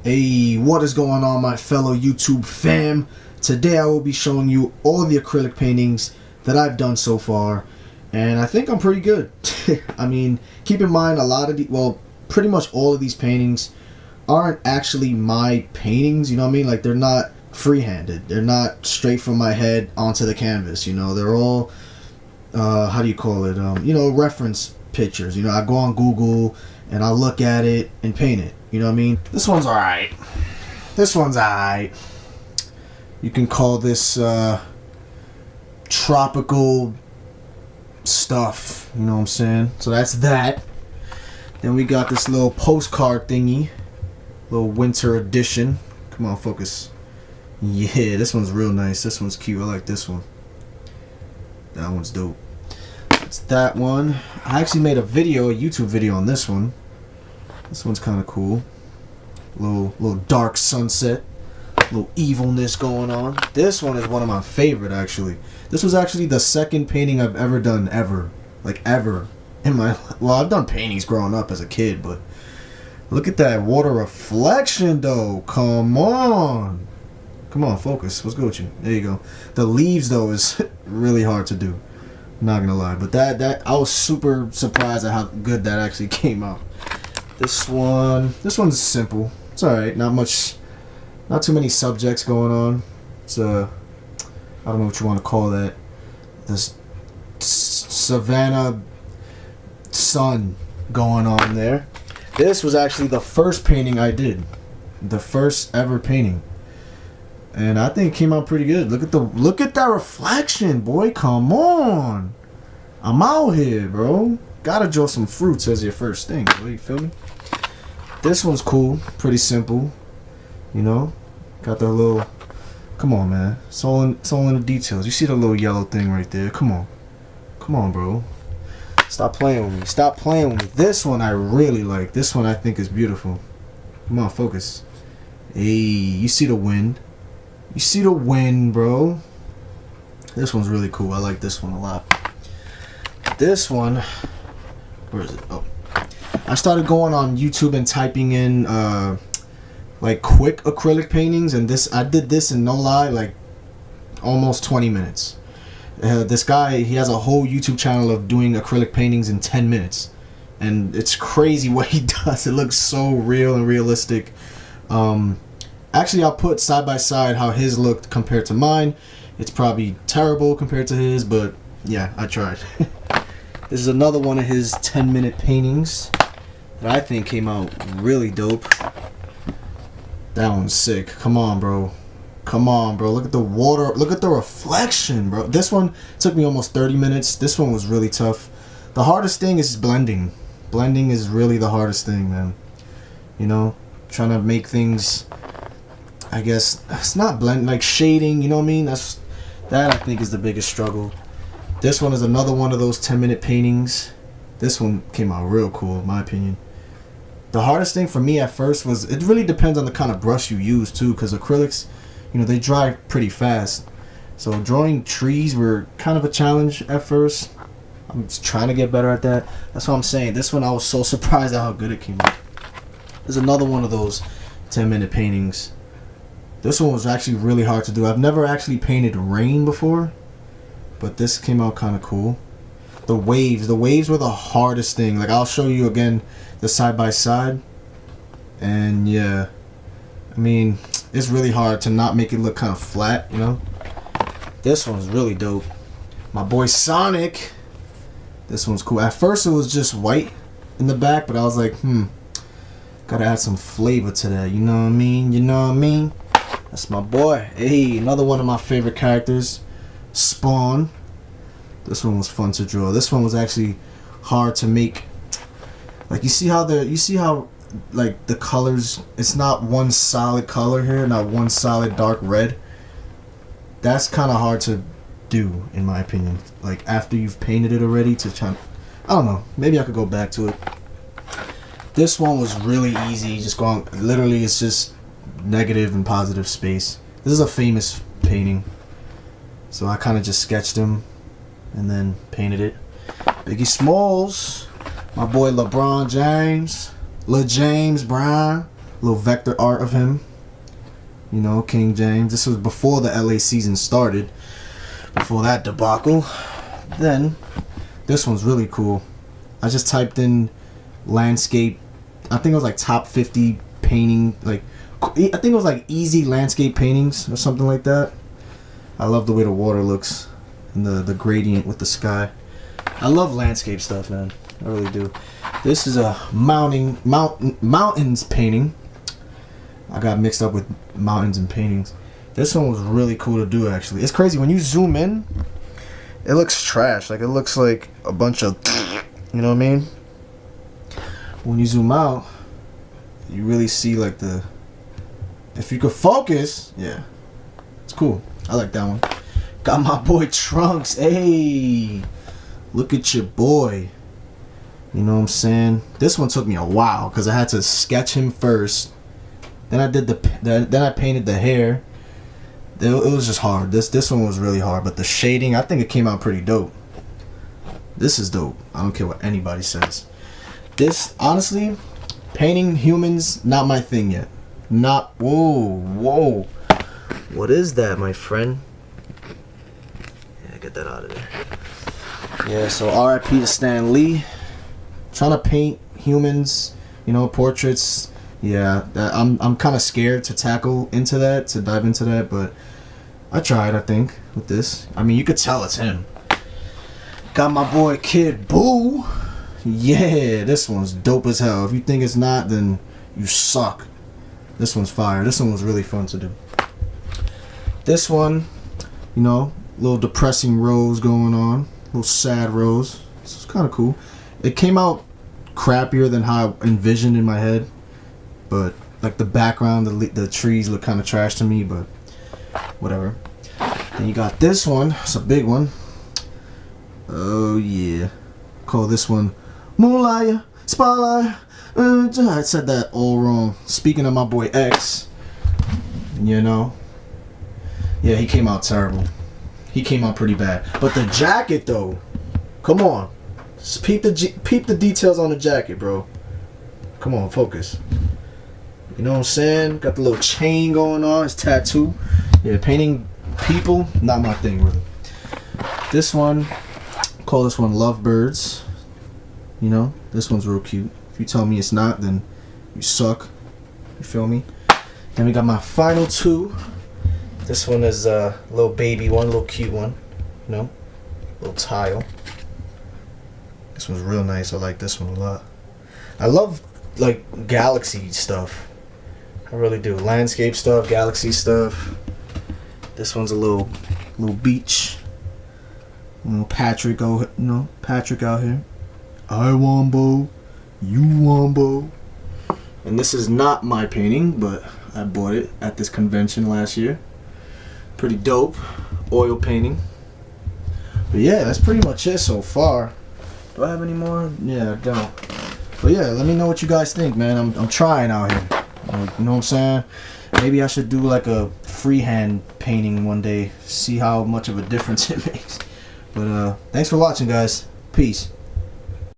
Hey, what is going on, my fellow YouTube fam? Today I will be showing you all the acrylic paintings that I've done so far, and I think I'm pretty good. I mean, keep in mind pretty much all of these paintings aren't actually my paintings, you know what I mean? Like, they're not free-handed. They're not straight from my head onto the canvas, you know? They're all, how do you call it? Reference pictures. You know, I go on Google and I look at it and paint it. You know what I mean? This one's alright. This one's alright. You can call this tropical stuff. You know what I'm saying? So that's that. Then we got this little postcard thingy. Little winter edition. Come on, focus. Yeah, this one's real nice. This one's cute. I like this one. That one's dope. It's that one. I actually made a YouTube video on this one. This one's kind of cool. Little dark sunset. Little evilness going on. This one is one of my favorite, actually. This was actually the second painting I've ever done, ever. Like, ever. Well, I've done paintings growing up as a kid, but look at that water reflection, though. Come on. Come on, focus. What's good with you? There you go. The leaves, though, is really hard to do. I'm not gonna lie. But that I was super surprised at how good that actually came out. This one's simple. It's alright. Not too many subjects going on. It's I don't know what you want to call that. This Savannah sun going on there. This was actually the first painting I did. The first ever painting. And I think it came out pretty good. Look at that reflection, boy. Come on. I'm out here, bro. Gotta draw some fruits as your first thing, boy. You feel me? This one's cool. Pretty simple. You know? Got the little... Come on, man. It's all in the details. You see the little yellow thing right there? Come on. Come on, bro. Stop playing with me. Stop playing with me. This one I really like. This one I think is beautiful. Come on, focus. Hey, you see the wind. You see the wind, bro. This one's really cool. I like this one a lot. This one... Where is it? Oh. I started going on YouTube and typing in like quick acrylic paintings, and I did this in no lie like almost 20 minutes. This guy, he has a whole YouTube channel of doing acrylic paintings in 10 minutes, and it's crazy what he does. It looks so real and realistic. Actually, I'll put side by side how his looked compared to mine. It's probably terrible compared to his, but yeah, I tried. This is another one of his 10-minute paintings that I think came out really dope. That one's sick. Come on, bro. Come on, bro. Look at the water. Look at the reflection, bro. This one took me almost 30 minutes. This one was really tough. The hardest thing is blending. Blending is really the hardest thing, man. You know, trying to make things, I guess, it's not blend, like shading, you know what I mean? That I think is the biggest struggle. This one is another one of those 10-minute paintings. This one came out real cool, in my opinion. The hardest thing for me at first was, it really depends on the kind of brush you use too, because acrylics, you know, they dry pretty fast. So drawing trees were kind of a challenge at first. I'm just trying to get better at that. That's what I'm saying. This one I was so surprised at how good it came out. There's another one of those 10-minute paintings. This one was actually really hard to do. I've never actually painted rain before, but this came out kind of cool. The waves were the hardest thing. Like, I'll show you again the side by side, and yeah, I mean, it's really hard to not make it look kind of flat, you know. This one's really dope. My boy Sonic. This one's cool. At first it was just white in the back, but I was like, gotta add some flavor to that, you know what I mean? You know what I mean? That's my boy. Hey, another one of my favorite characters, Spawn. This one was fun to draw. This one was actually hard to make. Like, you see how like the colors, it's not one solid color here, not one solid dark red. That's kind of hard to do, in my opinion. Like, after you've painted it already, to try, I don't know, maybe I could go back to it. This one was really easy. Just going, literally, it's just negative and positive space. This is a famous painting, so I kind of just sketched him and then painted it. Biggie Smalls, my boy LeBron James, James Brown, little vector art of him. You know, King James. This was before the LA season started. Before that debacle. Then, this one's really cool. I just typed in landscape. I think it was like top 50 painting. Like, I think it was like easy landscape paintings or something like that. I love the way the water looks and the gradient with the sky. I love landscape stuff, man. I really do. This is a mountains painting. I got mixed up with mountains and paintings. This one was really cool to do, actually. It's crazy. When you zoom in, it looks trash. Like, it looks like a bunch of... You know what I mean? When you zoom out, you really see, like, the... If you could focus, yeah. It's cool. I like that one. Got my boy Trunks. Hey! Look at your boy. You know what I'm saying? This one took me a while because I had to sketch him first. Then I did then I painted the hair. It was just hard. This one was really hard, but the shading, I think it came out pretty dope. This is dope. I don't care what anybody says. This, honestly, painting humans, not my thing yet. Not, whoa. What is that, my friend? Yeah, get that out of there. Yeah, so RIP to Stan Lee. Trying to paint humans, you know, portraits. Yeah, I'm kind of scared to tackle into that, to dive into that, but I tried, I think, with this. I mean, you could tell it's him. Got my boy Kid Boo. Yeah, this one's dope as hell. If you think it's not, then you suck. This one's fire. This one was really fun to do. This one, you know, little depressing rose going on. Little sad rose. This is kind of cool. It came out crappier than how I envisioned in my head. But, like, the background, the trees look kind of trash to me, but whatever. Then you got this one. It's a big one. Oh, yeah. Call this one Moonlight, Spotlight. I said that all wrong. Speaking of my boy X, you know. Yeah, he came out terrible. He came out pretty bad. But the jacket, though. Come on. Just peep the details on the jacket, bro. Come on, focus. You know what I'm saying? Got the little chain going on. It's tattoo. Yeah, painting people, not my thing, really. This one, call this one Lovebirds. You know, this one's real cute. If you tell me it's not, then you suck. You feel me? Then we got my final two. This one is a little baby one, little cute one. You know, little tile. This one's real nice. I like this one a lot. I love, like, galaxy stuff. I really do. Landscape stuff, galaxy stuff. This one's a little beach. Patrick out here. I wombo, you wombo. And this is not my painting, but I bought it at this convention last year. Pretty dope. Oil painting. But yeah, that's pretty much it so far. Do I have any more? Yeah, I don't. But yeah, let me know what you guys think, man. I'm trying out here. Like, you know what I'm saying? Maybe I should do like a freehand painting one day. See how much of a difference it makes. But thanks for watching, guys. Peace.